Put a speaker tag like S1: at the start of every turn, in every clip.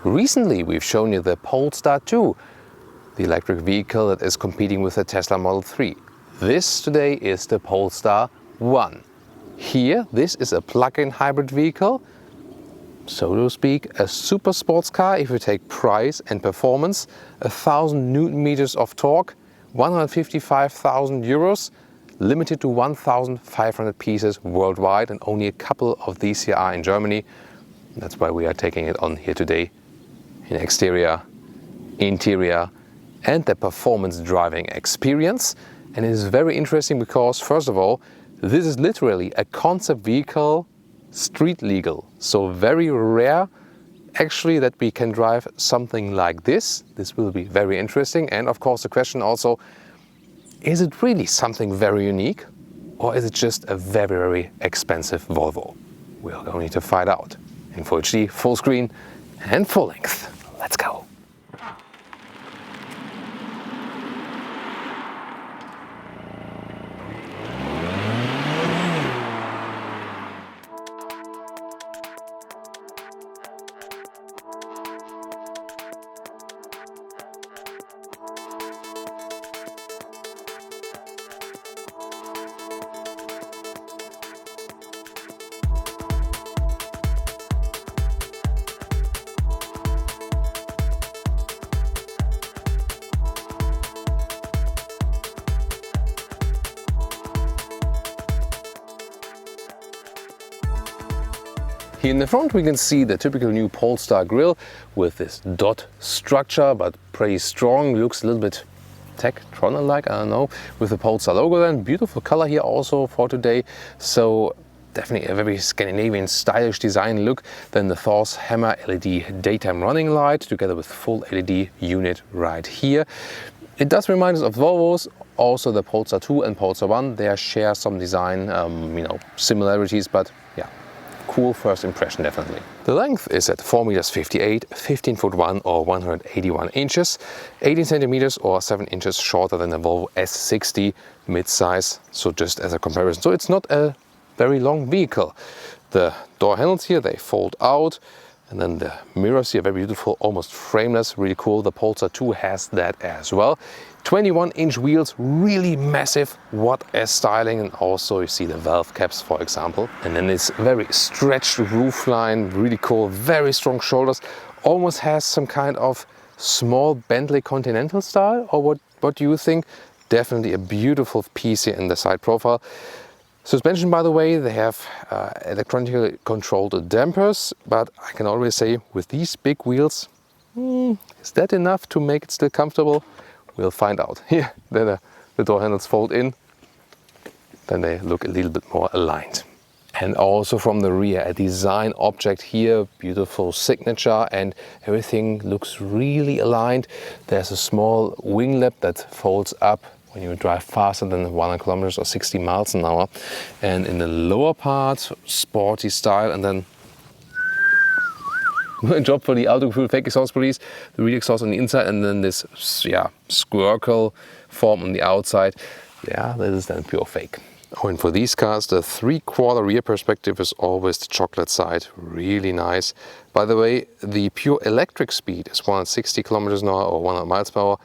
S1: Recently we've shown you the Polestar 2, the electric vehicle that is competing with the Tesla Model 3. This today is the Polestar 1. Here, this is a plug-in hybrid vehicle, so to speak, a super sports car if you take price and performance, 1000 Newton meters of torque, 155,000 euros, limited to 1,500 pieces worldwide, and only a couple of these here are in Germany. That's why we are taking it on here today in exterior, interior, and the performance driving experience. And it is very interesting because, first of all, this is literally a concept vehicle, street legal. So very rare actually that we can drive something like this. This will be very interesting. And of course the question also, is it really something very unique, or is it just a very, very expensive Volvo? We're going to find out in Full HD, full screen and full length. Let's go. Here in the front we can see the typical new Polestar grille with this dot structure, but pretty strong. Looks a little bit Tektronel-like, I don't know, with the Polestar logo then. Beautiful color here also for today. So definitely a very Scandinavian stylish design look. Then the Thor's Hammer LED daytime running light together with full LED unit right here. It does remind us of Volvos. Also the Polestar 2 and Polestar 1, they share some design similarities, but yeah, cool first impression definitely. The length is at 4 meters 58, 15 foot 1 or 181 inches, 18 centimeters or 7 inches shorter than the Volvo S60 midsize. So just as a comparison, so it's not a very long vehicle. The door handles here, they fold out, and then the mirrors here, very beautiful, almost frameless, really cool. The Polestar 2 has that as well. 21-inch wheels, really massive, what a styling, and also you see the valve caps, for example. And then this very stretched roofline, really cool, very strong shoulders, almost has some kind of small Bentley Continental style, or what do you think? Definitely a beautiful piece here in the side profile. Suspension, by the way, they have electronically controlled dampers, but I can always say with these big wheels, is that enough to make it still comfortable? We'll find out. Here, then the door handles fold in, then they look a little bit more aligned. And also from the rear, a design object here, beautiful signature, and everything looks really aligned. There's a small wing lip that folds up when you drive faster than 100 kilometers or 60 miles an hour. And in the lower part, sporty style, and then job for the Autogefühl fake exhaust release, the rear exhaust on the inside, and then this squircle form on the outside. Yeah, this is then pure fake. Oh, and for these cars, the 3/4 rear perspective is always the chocolate side. Really nice. By the way, the pure electric speed is 160 kilometers an hour or 100 miles per hour.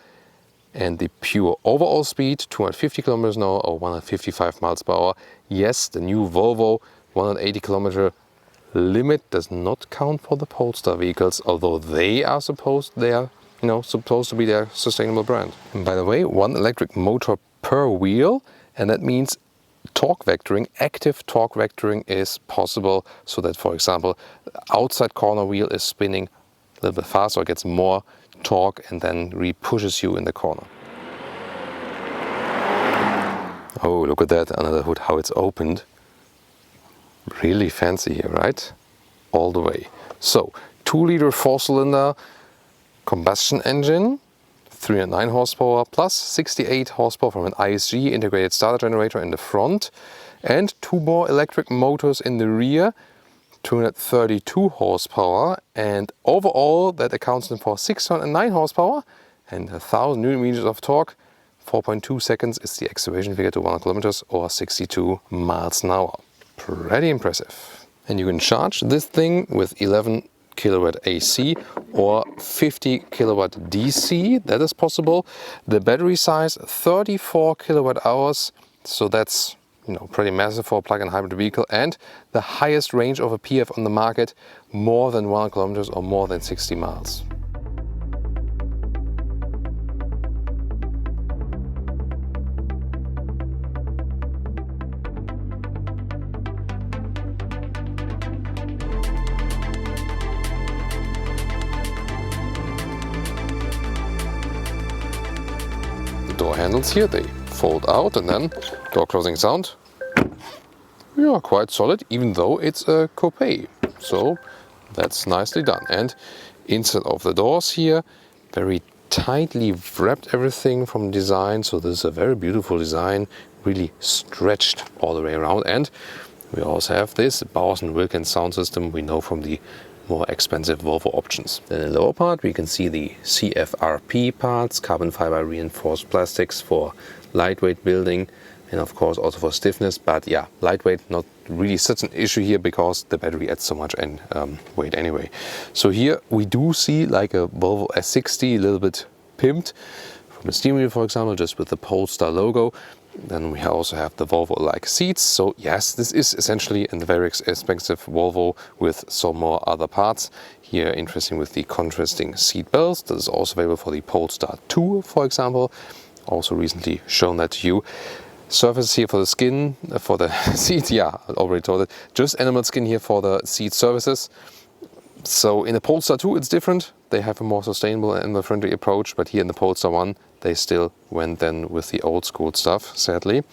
S1: And the pure overall speed, 250 kilometers an hour or 155 miles per hour. Yes, the new Volvo 180 kilometer limit does not count for the Polestar vehicles, although they are supposed to be their sustainable brand. And by the way, one electric motor per wheel, and that means torque vectoring, active torque vectoring is possible, so that, for example, the outside corner wheel is spinning a little bit faster, or gets more torque and then re-pushes you in the corner. Oh, look at that under the hood, how it's opened. Really fancy here, right? All the way. So, 2-liter 4-cylinder combustion engine, 309 horsepower plus 68 horsepower from an ISG integrated starter generator in the front, and 2 more electric motors in the rear, 232 horsepower, and overall that accounts for 609 horsepower and 1000 Newton meters of torque. 4.2 seconds is the acceleration figure to 100 kilometers or 62 miles an hour. Pretty impressive. And you can charge this thing with 11 kilowatt AC or 50 kilowatt DC. That is possible. The battery size 34 kilowatt hours. So that's pretty massive for a plug-in hybrid vehicle, and the highest range of a PHEV on the market, more than 100 kilometers or more than 60 miles. Door handles here, they fold out, and then door closing sound. Yeah, quite solid, even though it's a coupe. So that's nicely done. And inside of the doors here, very tightly wrapped everything from design. So this is a very beautiful design, really stretched all the way around. And we also have this Bowers & Wilkins sound system we know from the more expensive Volvo options. Then in the lower part we can see the CFRP parts, carbon fiber reinforced plastics for lightweight building, and of course also for stiffness. But yeah, lightweight not really such an issue here because the battery adds so much weight anyway. So here we do see like a Volvo S60, a little bit pimped from the steering wheel, for example, just with the Polestar logo. Then we also have the Volvo-like seats. So yes, this is essentially a very expensive Volvo with some more other parts. Here, interesting with the contrasting seat belts. This is also available for the Polestar 2, for example. Also recently shown that to you. Surface here for the skin, for the seats. Yeah, I already told it. Just animal skin here for the seat surfaces. So in the Polestar 2 it's different. They have a more sustainable and animal-friendly approach, but here in the Polestar 1 they still went then with the old school stuff, sadly.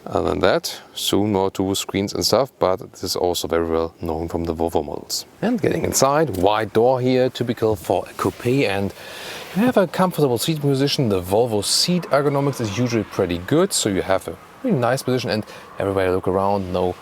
S1: Other than that, soon more two screens and stuff, but this is also very well known from the Volvo models. And getting inside, wide door here, typical for a coupe, and you have a comfortable seat position. The Volvo seat ergonomics is usually pretty good, so you have a really nice position, and everywhere you look around, no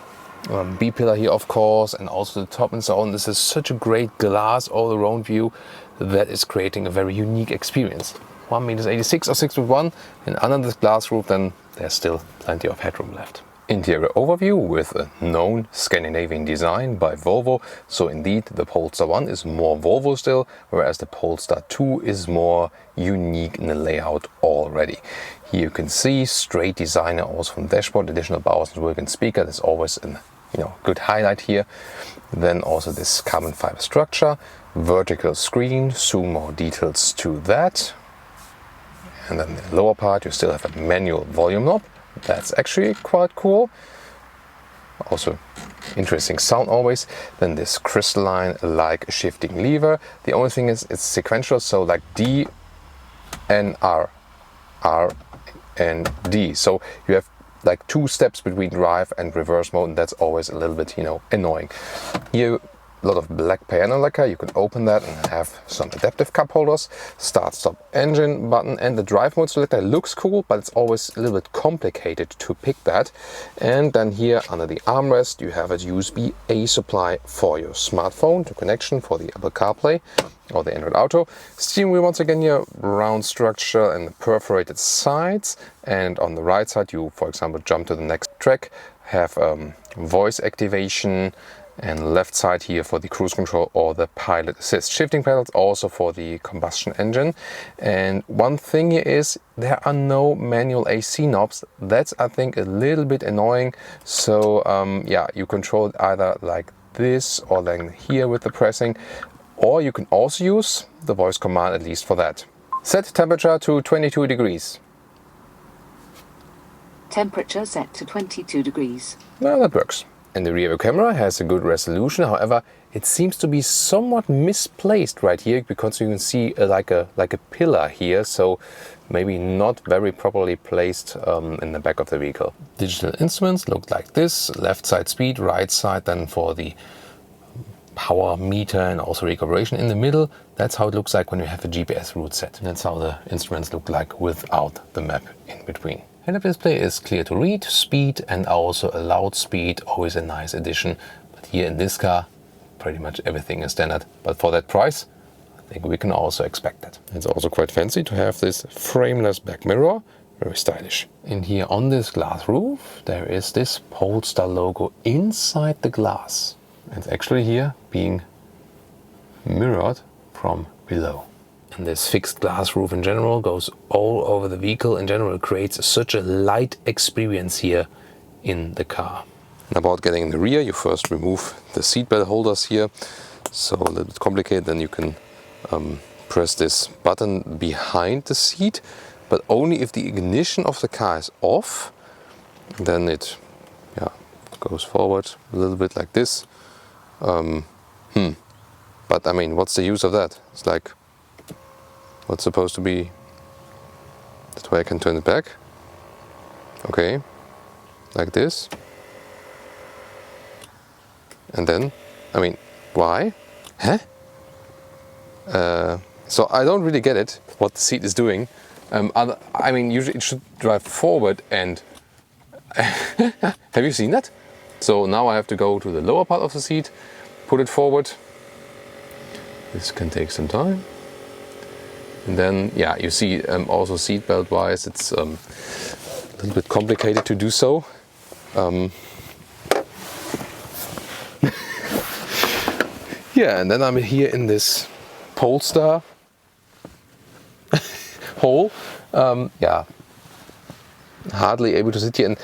S1: B-pillar here of course, and also the top and so on. This is such a great glass all around view that is creating a very unique experience. 1.86 m or 6'1", and under this glass roof then there's still plenty of headroom left. Interior overview with a known Scandinavian design by Volvo. So indeed the Polestar 1 is more Volvo still, whereas the Polestar 2 is more unique in the layout already. Here you can see straight design also from the dashboard, additional Bowers & Wilkins speaker. That's always a good highlight here. Then also this carbon fiber structure, vertical screen, soon more details to that. And then in the lower part you still have a manual volume knob. That's actually quite cool. Also interesting sound always. Then this crystalline like shifting lever. The only thing is it's sequential, so like D, N, R, R, and D. So you have like 2 steps between drive and reverse mode, and that's always a little bit annoying. Here a lot of black piano lacquer. You can open that and have some adaptive cup holders, start stop engine button, and the drive mode selector looks cool, but it's always a little bit complicated to pick that. And then here under the armrest you have a USB-A supply for your smartphone to connection for the Apple CarPlay or the Android Auto. Steering wheel once again here, round structure and perforated sides, and on the right side you for example jump to the next track, have voice activation, and left side here for the cruise control or the pilot assist. Shifting pedals also for the combustion engine. And one thing here is there are no manual AC knobs. That's I think a little bit annoying. So yeah, you control it either like this or then here with the pressing, or you can also use the voice command at least for that. Set temperature to 22 degrees.
S2: Temperature set to 22 degrees.
S1: Well, that works. And the rear view camera has a good resolution. However, it seems to be somewhat misplaced right here because you can see like a pillar here, so maybe not very properly placed in the back of the vehicle. Digital instruments look like this: left side speed, right side then for the power meter and also recuperation. In the middle, that's how it looks like when you have a GPS route set. That's how the instruments look like without the map in between. Head-up display is clear to read, speed and also a loud speed, always a nice addition. But here in this car, pretty much everything is standard. But for that price, I think we can also expect that. It's also quite fancy to have this frameless back mirror, very stylish. And here on this glass roof, there is this Polestar logo inside the glass. It's actually here being mirrored from below. And this fixed glass roof in general goes all over the vehicle. In general, creates such a light experience here in the car. And about getting in the rear, you first remove the seatbelt holders here. So a little bit complicated. Then you can press this button behind the seat, but only if the ignition of the car is off. Then it goes forward a little bit like this. But I mean, what's the use of that? It's like, what's supposed to be? That way I can turn it back. Okay, like this. And then, I mean, why? Huh? So I don't really get it, what the seat is doing. I mean, usually it should drive forward and... Have you seen that? So now I have to go to the lower part of the seat, put it forward. This can take some time. And then, yeah, you see also seatbelt wise, it's a little bit complicated to do so. Yeah, and then I'm here in this Polestar hole. Yeah, hardly able to sit here. And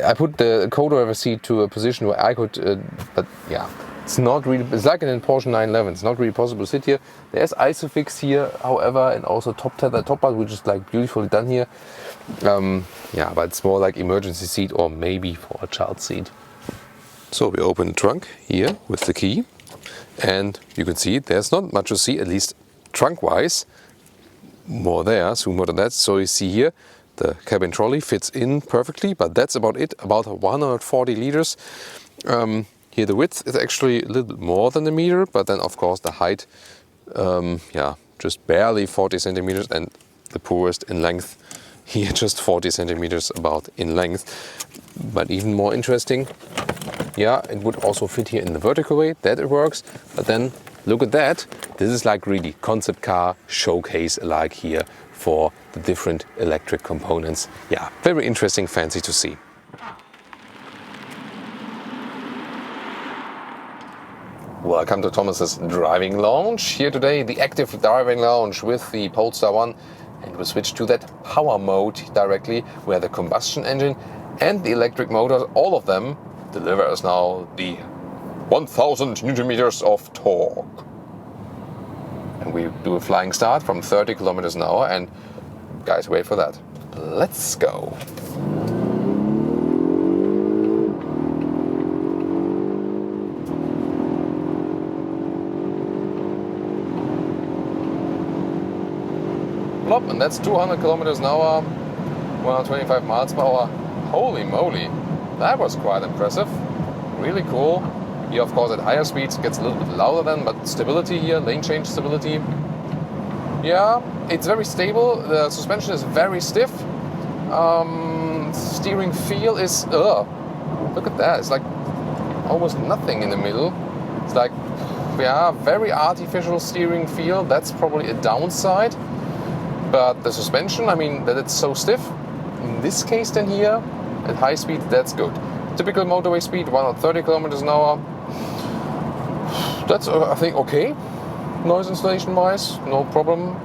S1: I put the co-driver seat to a position where I could, but yeah, it's not really, it's like in a Porsche 911, it's not really possible to sit here. There's ISOFIX here, however, and also top tether, top part, which is like beautifully done here. Yeah, but it's more like emergency seat or maybe for a child seat. So we open the trunk here with the key. And you can see there's not much to see, at least trunk-wise. More there, zoom more than that. So you see here, the cabin trolley fits in perfectly, but that's about it, about 140 liters. Here the width is actually a little bit more than a meter, but then of course the height, yeah, just barely 40 centimeters, and the poorest in length, here just 40 centimeters about in length. But even more interesting, yeah, it would also fit here in the vertical way, that it works. But then look at that, this is like really concept car showcase like here for the different electric components. Yeah, very interesting, fancy to see. Welcome to Thomas's Driving Lounge. Here today, the active driving lounge with the Polestar 1. And we switch to that power mode directly, where the combustion engine and the electric motors, all of them, deliver us now the 1000 Newton meters of torque. And we do a flying start from 30 kilometers an hour, and guys, wait for that. Let's go. Plop, and that's 200 kilometers an hour, 125 miles per hour. Holy moly, that was quite impressive. Really cool. Here, of course, at higher speeds it gets a little bit louder then, but stability here, lane change stability. Yeah, it's very stable. The suspension is very stiff. Steering feel is, look at that. It's like almost nothing in the middle. It's like, yeah, very artificial steering feel. That's probably a downside. But the suspension, I mean, that it's so stiff. In this case then here, at high speed, that's good. Typical motorway speed, 130 kilometers an hour. That's, I think, okay. Noise insulation wise, no problem.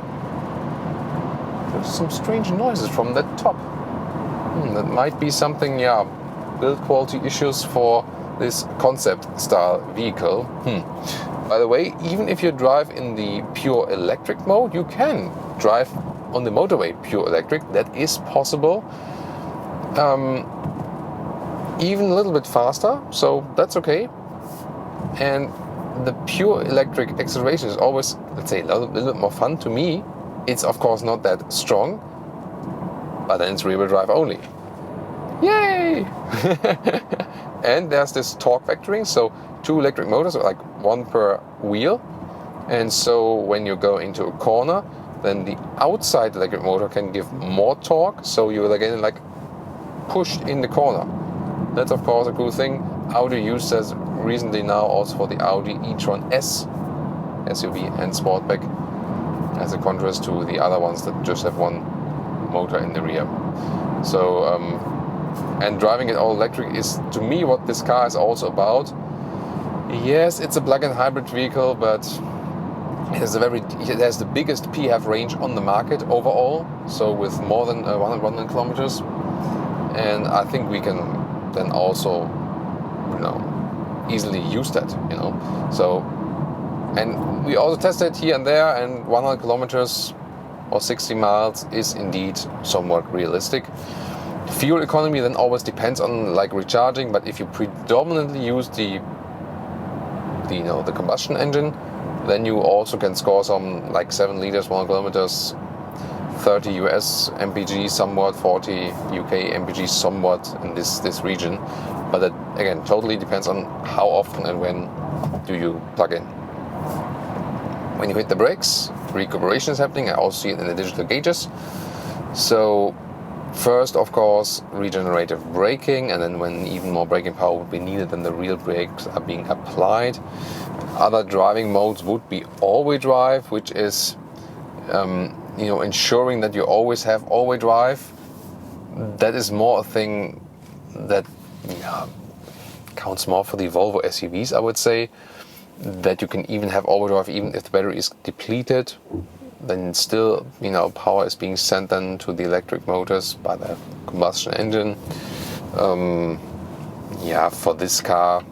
S1: There's some strange noises from that top. That might be something, yeah, build quality issues for this concept style vehicle. By the way, even if you drive in the pure electric mode, you can drive on the motorway pure electric. That is possible. Even a little bit faster, so that's okay. And the pure electric acceleration is always, let's say, a little bit more fun to me. It's of course not that strong, but then it's rear-wheel drive only. Yay! And there's this torque vectoring, so 2 electric motors, like 1 per wheel. And so when you go into a corner, then the outside electric motor can give more torque, so you will again like pushed in the corner. That's of course a cool thing. Audi used as recently now also for the Audi e-tron S SUV and Sportback, as a contrast to the other ones that just have 1 motor in the rear. So and driving it all electric is to me what this car is also about. Yes, it's a plug-in hybrid vehicle, but It has the biggest PHEV range on the market overall, so with more than 100 kilometers. And I think we can then also, easily use that, So, and we also tested here and there, and 100 kilometers or 60 miles is indeed somewhat realistic. Fuel economy then always depends on like recharging, but if you predominantly use the combustion engine, then you also can score some like 7 liters, 100 kilometers, 30 US MPG somewhat, 40 UK MPG somewhat in this region. But that again totally depends on how often and when do you plug in. When you hit the brakes, recuperation is happening. I also see it in the digital gauges. So first, of course, regenerative braking, and then when even more braking power would be needed, then the real brakes are being applied. Other driving modes would be all-wheel drive, which is ensuring that you always have all-wheel drive. That is more a thing that counts more for the Volvo SUVs, I would say. That you can even have all-wheel drive even if the battery is depleted. Then still, power is being sent then to the electric motors by the combustion engine. For this car,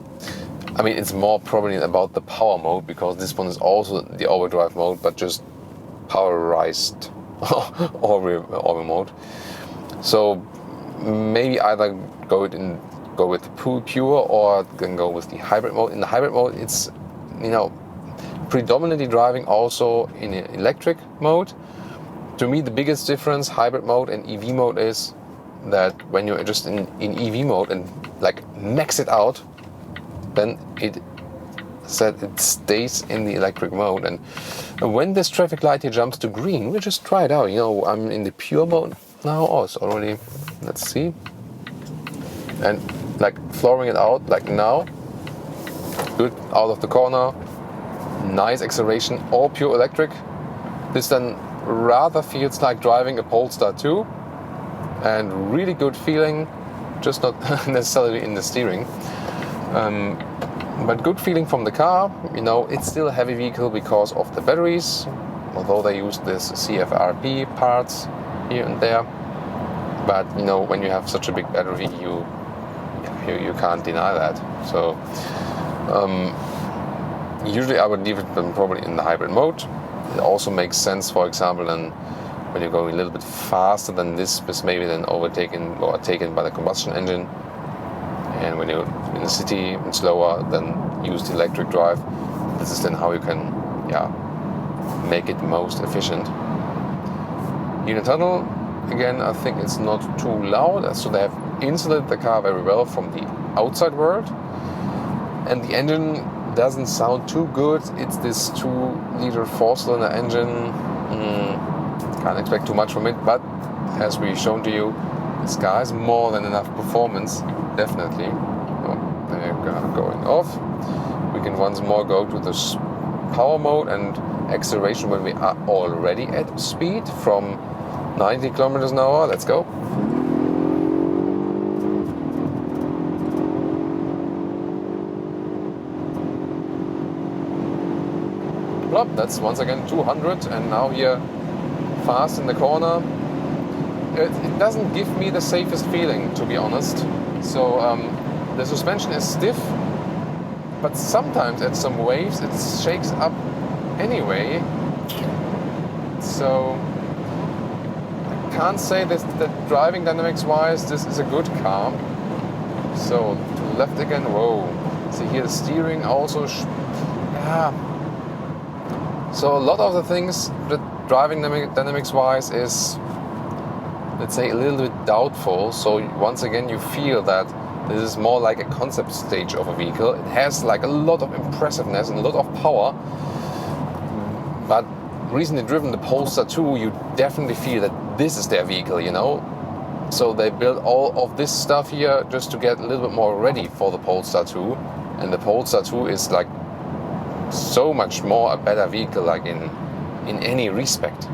S1: I mean, it's more probably about the power mode, because this one is also the all-wheel drive mode, but just powerized all-wheel mode. So maybe either go with the pure or then go with the hybrid mode. In the hybrid mode, it's predominantly driving also in an electric mode. To me, the biggest difference hybrid mode and EV mode is that when you're just in EV mode and like max it out, then it stays in the electric mode. And when this traffic light here jumps to green, we'll just try it out. I'm in the pure mode now. Oh, it's already, let's see. And like flooring it out like now. Good, out of the corner. Nice acceleration, all pure electric. This then rather feels like driving a Polestar 2, and really good feeling, just not necessarily in the steering, but good feeling from the car. It's still a heavy vehicle because of the batteries, although they use this CFRP parts here and there. But when you have such a big battery, you can't deny that. So usually I would leave it then probably in the hybrid mode. It also makes sense, for example, then when you're going a little bit faster than this maybe then overtaken or taken by the combustion engine. And when you're in the city and slower, then use the electric drive. This is then how you can make it most efficient. In a tunnel, again, I think it's not too loud, so they have insulated the car very well from the outside world. And the engine doesn't sound too good. It's this 2-liter 4-cylinder engine. Can't expect too much from it, but as we've shown to you, this car has more than enough performance, definitely. They're going off. We can once more go to this power mode and acceleration when we are already at speed from 90 kilometers an hour. Let's go. That's once again 200, and now here fast in the corner. It doesn't give me the safest feeling, to be honest. So the suspension is stiff, but sometimes at some waves it shakes up anyway. So I can't say that driving dynamics wise this is a good car. So to the left again, whoa. See here the steering also, So a lot of the things that driving dynamics wise is, let's say, a little bit doubtful. So once again you feel that this is more like a concept stage of a vehicle. It has like a lot of impressiveness and a lot of power, but recently driven the Polestar 2, you definitely feel that this is their vehicle, So they built all of this stuff here just to get a little bit more ready for the Polestar 2, and the Polestar 2 is like so much more a better vehicle, like in any respect,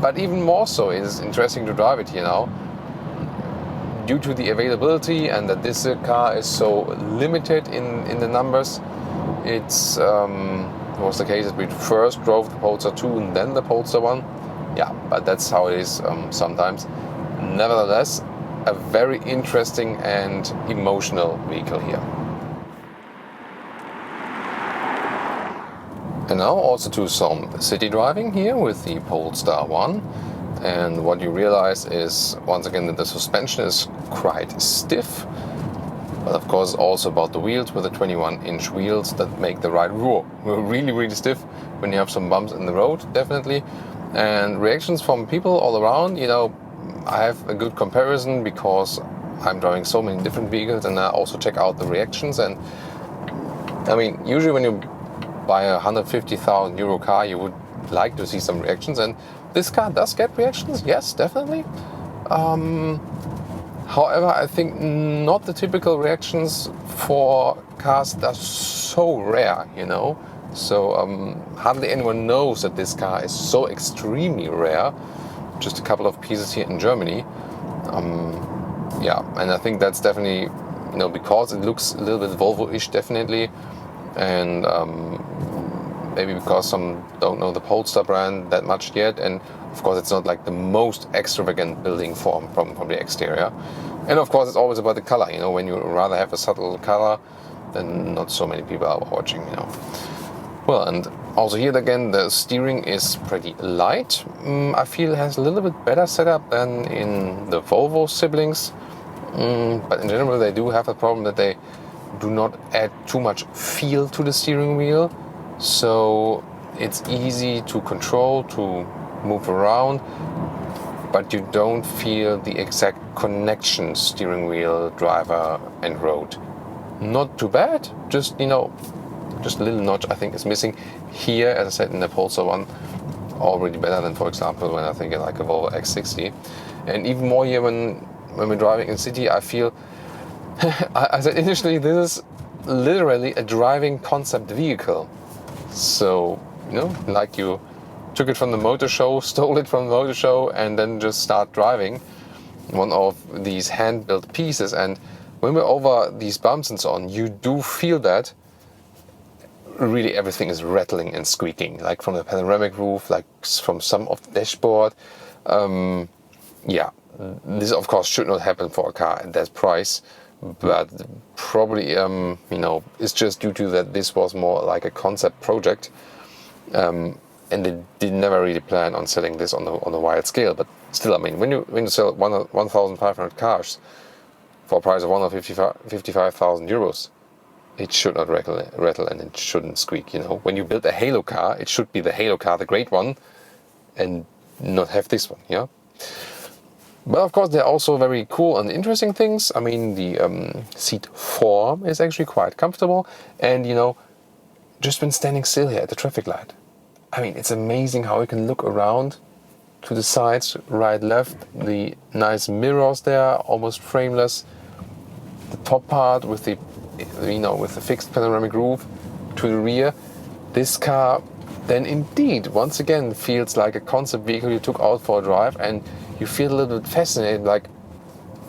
S1: but even more so it is interesting to drive it here now due to the availability, and that this car is so limited in the numbers. It's was the case that we first drove the Polestar 2 and then the Polestar 1. Yeah, but that's how it is sometimes. Nevertheless, a very interesting and emotional vehicle here. And now also to some city driving here with the Polestar 1. And what you realize is, once again, that the suspension is quite stiff. But of course also about the wheels, with the 21-inch wheels that make the ride really, really stiff when you have some bumps in the road, definitely. And reactions from people all around, you know, I have a good comparison because I'm driving so many different vehicles, and I also check out the reactions. And I mean, usually when you buy a 150,000 euro car, you would like to see some reactions, and this car does get reactions, yes, definitely. However, I think not the typical reactions for cars that are so rare, you know. So hardly anyone knows that this car is so extremely rare. Just a couple of pieces here in Germany. Yeah, and I think that's definitely, you know, because it looks a little bit Volvo-ish, definitely. And maybe because some don't know the Polestar brand that much yet, and of course it's not like the most extravagant building form from the exterior. And of course it's always about the color, you know, when you rather have a subtle color, then not so many people are watching, you know. Well, and also here again the steering is pretty light. I feel it has a little bit better setup than in the Volvo siblings, but in general they do have a problem that they do not add too much feel to the steering wheel. So it's easy to control, to move around, but you don't feel the exact connection steering wheel, driver and road. Not too bad, just, you know, just a little notch I think is missing here, as I said in the Polestar 1, already better than, for example, when I think like a Volvo X60. And even more here when we're driving in city, I feel, I said initially, this is literally a driving concept vehicle. So, you know, like you took it from the motor show, stole it from the motor show, and then just start driving one of these hand-built pieces. And when we're over these bumps and so on, you do feel that really everything is rattling and squeaking, like from the panoramic roof, like from some of the dashboard. Yeah, this of course should not happen for a car at that price. But probably, you know, it's just due to that this was more like a concept project, and they did never really plan on selling this on a wide scale. But still, I mean, when you sell 1,500 cars for a price of 155,000 euros, it should not rattle and it shouldn't squeak. You know, when you build a Halo car, it should be the Halo car, the great one, and not have this one. Yeah. But of course, there are also very cool and interesting things. I mean, the seat form is actually quite comfortable. And, you know, just when standing still here at the traffic light, I mean, it's amazing how you can look around to the sides, right, left, the nice mirrors there, almost frameless. The top part with the, you know, with the fixed panoramic roof to the rear. This car then indeed, once again, feels like a concept vehicle you took out for a drive, and you feel a little bit fascinated, like,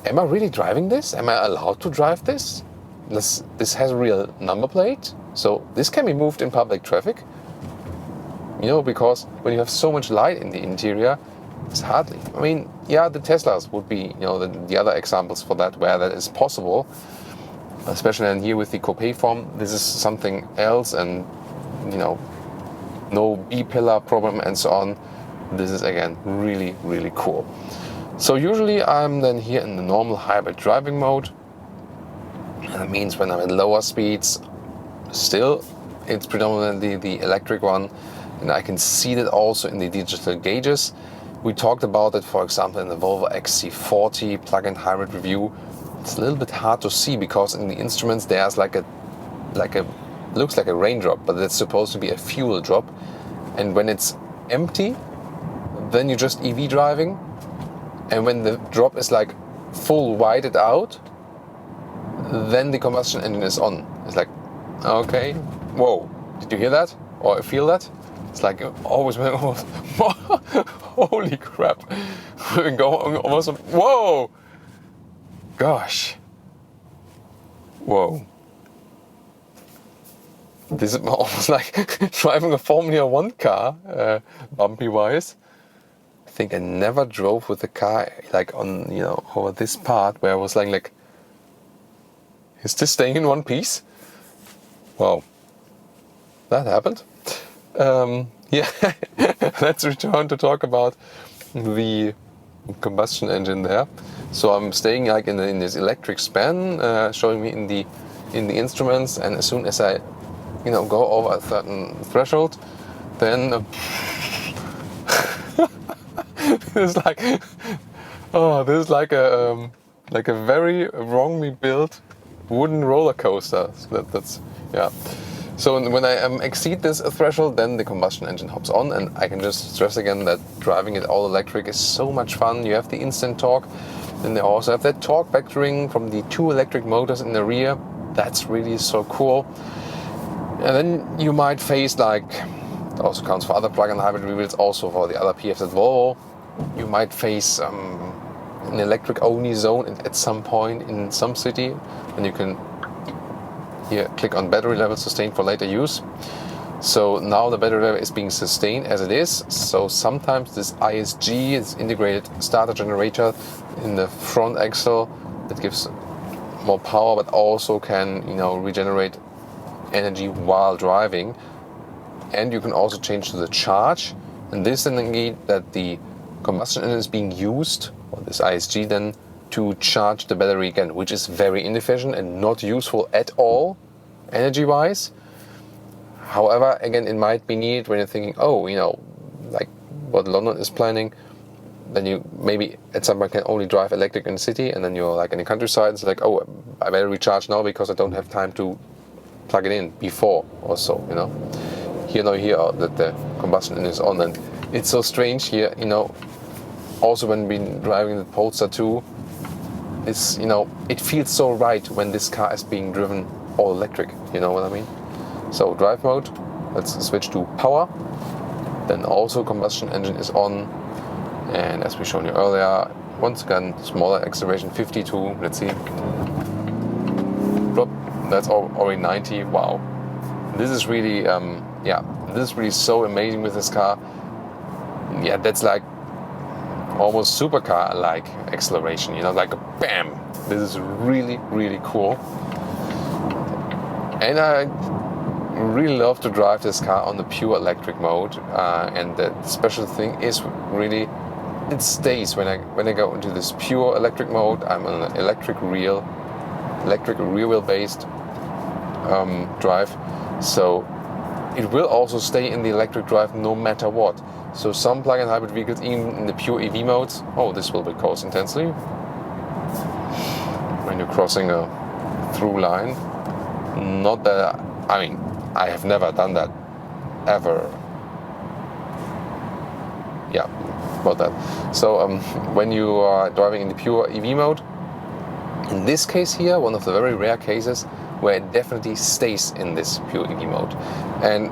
S1: am I really driving this? Am I allowed to drive this? This has a real number plate, so this can be moved in public traffic. You know, because when you have so much light in the interior, it's hardly. I mean, yeah, the Teslas would be, you know, the other examples for that, where that is possible. Especially in here with the coupe form, this is something else, and, you know, no B-pillar problem and so on. This is again really, really cool. So usually I'm then here in the normal hybrid driving mode. And that means when I'm at lower speeds, still it's predominantly the electric one. And I can see that also in the digital gauges. We talked about it, for example, in the Volvo XC40 plug-in hybrid review. It's a little bit hard to see because in the instruments there's like a looks like a raindrop, but it's supposed to be a fuel drop. And when it's empty, then you're just EV driving. And when the drop is like full whited out, then the combustion engine is on. It's like, okay, whoa, did you hear that? Or feel that? It's like always, holy crap. Going almost, whoa, gosh, whoa. this is almost like driving a Formula 1 car, bumpy wise. I think I never drove with a car like on, you know, over this part where I was like, is this staying in one piece? Wow, that happened. Yeah, let's return to talk about the combustion engine there. So I'm staying like in this electric span, showing me in the instruments, and as soon as I, you know, go over a certain threshold, then it's like, oh, this is like a very wrongly built wooden roller coaster. So that's yeah. So when I exceed this threshold, then the combustion engine hops on, and I can just stress again that driving it all electric is so much fun. You have the instant torque, then they also have that torque vectoring from the 2 electric motors in the rear. That's really so cool. And then you might face, like, it also counts for other plug-in hybrid vehicles, also for the other PHEVs at Volvo, you might face an electric-only zone at some point in some city, and you can here click on battery level sustained for later use. So now the battery level is being sustained as it is. So sometimes this ISG is integrated starter generator in the front axle that gives more power, but also can, you know, regenerate energy while driving. And you can also change to the charge, and this then indicates that the combustion engine is being used, or this ISG then, to charge the battery again, which is very inefficient and not useful at all energy-wise. However, again, it might be needed when you're thinking, oh, you know, like what London is planning, then you maybe at some point can only drive electric in the city, and then you're like in the countryside, it's like, oh, I better recharge now because I don't have time to plug it in before or so, you know. Here that the combustion engine is on, and it's so strange here, you know, also when we're driving the Polestar 2, it's, you know, it feels so right when this car is being driven all electric, you know what I mean? So drive mode, let's switch to power, then also combustion engine is on, and as we shown you earlier, once again, smaller acceleration, 52, let's see, Plop, that's already 90, wow. This is really, this is really so amazing with this car. Yeah, that's like almost supercar-like acceleration, you know, like a bam. This is really, really cool. And I really love to drive this car on the pure electric mode. And the special thing is really, it stays when I go into this pure electric mode. I'm on an electric rear wheel based drive. So it will also stay in the electric drive no matter what. So some plug-in hybrid vehicles, even in the pure EV modes, oh, this will be coast intensely when you're crossing a through line. Not that, I mean, I have never done that ever. Yeah, about that. So when you are driving in the pure EV mode, in this case here, one of the very rare cases where it definitely stays in this pure EV mode. And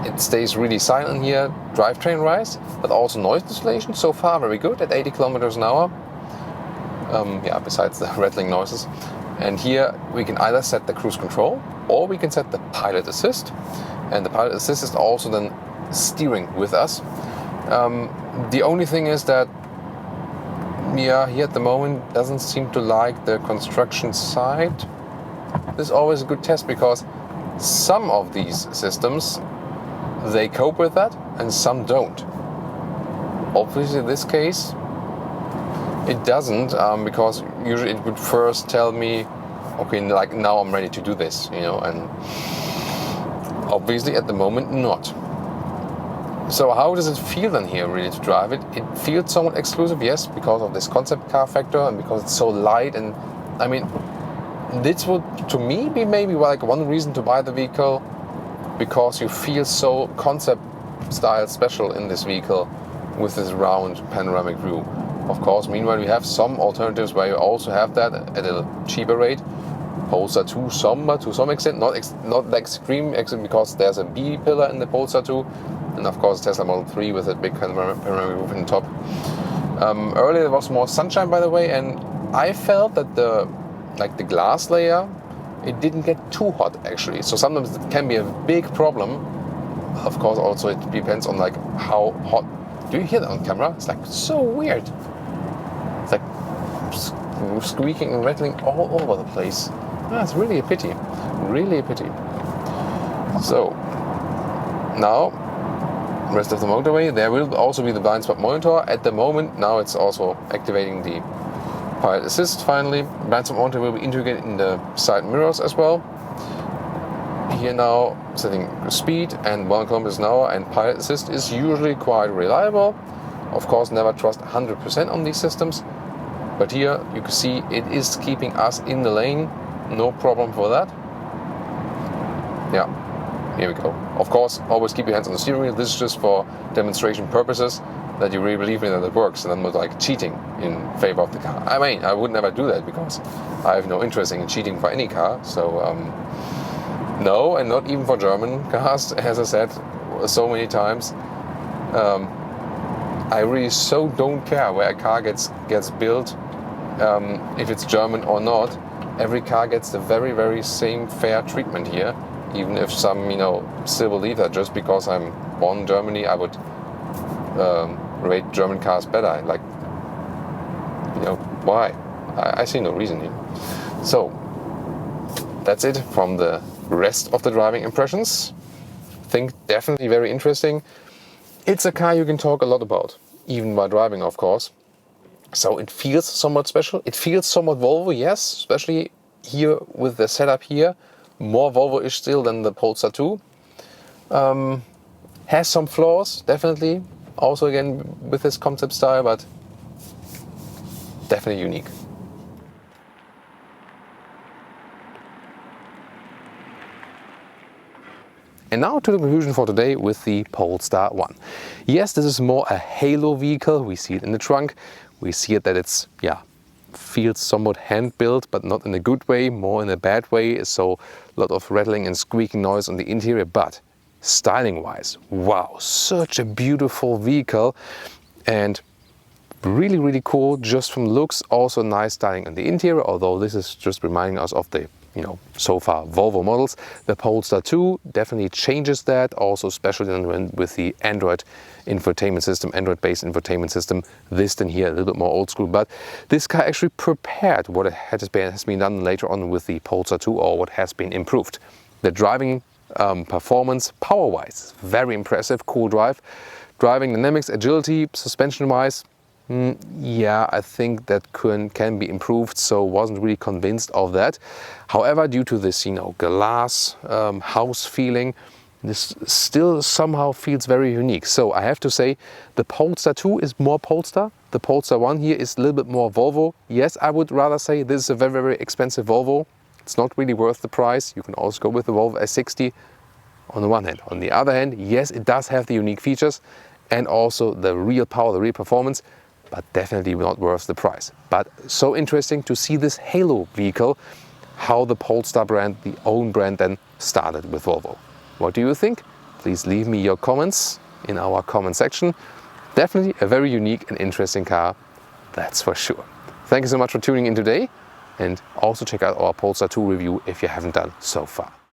S1: it stays really silent here, drivetrain rise, but also noise insulation. So far, very good at 80 kilometers an hour. Besides the rattling noises. And here we can either set the cruise control or we can set the pilot assist. And the pilot assist is also then steering with us. The only thing is that, here at the moment doesn't seem to like the construction side. This is always a good test because some of these systems, they cope with that and some don't. Obviously in this case it doesn't, because usually it would first tell me, okay, like now I'm ready to do this, you know, and obviously at the moment not. So how does it feel then here really to drive it? It feels somewhat exclusive, yes, because of this concept car factor and because it's so light. And I mean, this would to me be maybe like one reason to buy the vehicle, because you feel so concept style special in this vehicle with this round panoramic view. Of course, meanwhile we have some alternatives where you also have that at a cheaper rate. Polestar 2 to some extent, not the extreme because there's a B pillar in the Polestar 2, and of course Tesla Model 3 with a big panoramic roof in the top. Earlier there was more sunshine, by the way, and I felt that the glass layer it didn't get too hot actually. So sometimes it can be a big problem. Of course, also it depends on like how hot. Do you hear that on camera? It's like so weird. It's like squeaking and rattling all over the place. It's really a pity. Really a pity. So now, rest of the motorway, there will also be the blind spot monitor. At the moment, now it's also activating the pilot assist finally. Blind spot monitor will be integrated in the side mirrors as well. Here now, setting speed and 1 km an hour, and pilot assist is usually quite reliable. Of course, never trust 100% on these systems. But here you can see it is keeping us in the lane. No problem for that. Yeah, here we go. Of course, always keep your hands on the steering wheel. This is just for demonstration purposes, that you really believe in that it works, and then not like cheating in favor of the car. I mean, I would never do that because I have no interest in cheating for any car. So no, and not even for German cars, as I said so many times. I really so don't care where a car gets built, if it's German or not. Every car gets the very, very same fair treatment here. Even if some, still believe that just because I'm born in Germany, I would rate German cars better. Like, why? I see no reason here. So, that's it from the rest of the driving impressions. I think definitely very interesting. It's a car you can talk a lot about, even while driving, of course. So it feels somewhat special. It feels somewhat Volvo, yes, especially here with the setup here. More Volvo-ish still than the Polestar 2. Has some flaws, definitely. Also again with this concept style, but definitely unique. And now to the conclusion for today with the Polestar 1. Yes, this is more a halo vehicle. We see it in the trunk. We see it that it's, feels somewhat hand-built, but not in a good way, more in a bad way. So a lot of rattling and squeaking noise on the interior. But styling-wise, wow, such a beautiful vehicle. And really, really cool just from looks. Also nice styling on the interior, although this is just reminding us of the so far Volvo models. The Polestar 2 definitely changes that, also especially with the Android infotainment system, Android-based infotainment system. This then here a little bit more old school, but this car actually prepared what has been done later on with the Polestar 2, or what has been improved. The driving performance, power-wise, very impressive, cool drive. Driving dynamics, agility, suspension-wise, I think that can be improved, so wasn't really convinced of that. However, due to this, glass house feeling, this still somehow feels very unique. So I have to say, the Polestar 2 is more Polestar. The Polestar 1 here is a little bit more Volvo. Yes, I would rather say this is a very, very expensive Volvo. It's not really worth the price. You can also go with the Volvo S60 on the one hand. On the other hand, yes, it does have the unique features and also the real power, the real performance, but definitely not worth the price. But so interesting to see this halo vehicle, how the Polestar brand, the own brand, then started with Volvo. What do you think? Please leave me your comments in our comment section. Definitely a very unique and interesting car, that's for sure. Thank you so much for tuning in today, and also check out our Polestar 2 review if you haven't done so far.